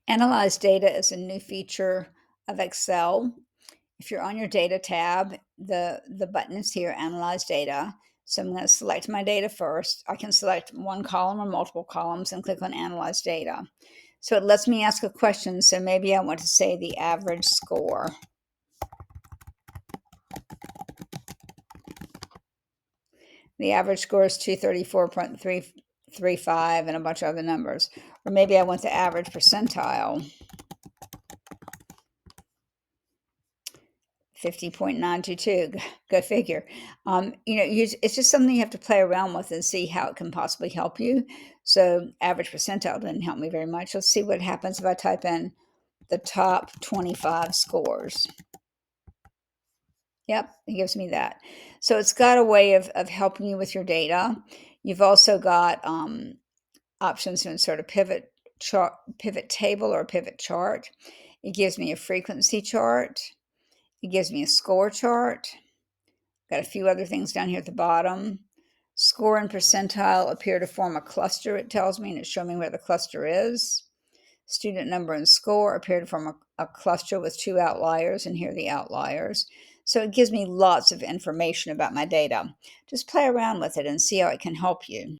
Analyze data is a new feature of Excel. If you're on your data tab, the button is here, Analyze Data. So I'm going to select my data first. I can select one column or multiple columns and click on Analyze Data. So it lets me ask a question. So maybe I want to say the average score. The average score is 234.335 and a bunch of other numbers. Or maybe I want the average percentile. 50.922. Go figure. It's just something you have to play around with and see how it can possibly help you. So average percentile didn't help me very much. Let's see what happens if I type in the top 25 scores. Yep, it gives me that. So it's got a way of helping you with your data. You've also got options to insert a pivot table or a pivot chart. It gives me a frequency chart. It gives me a score chart. Got a few other things down here at the bottom. Score and percentile appear to form a cluster, it tells me, and it's showing me where the cluster is. Student number and score appear to form a cluster with two outliers, and here are the outliers. So it gives me lots of information about my data. Just play around with it and see how it can help you.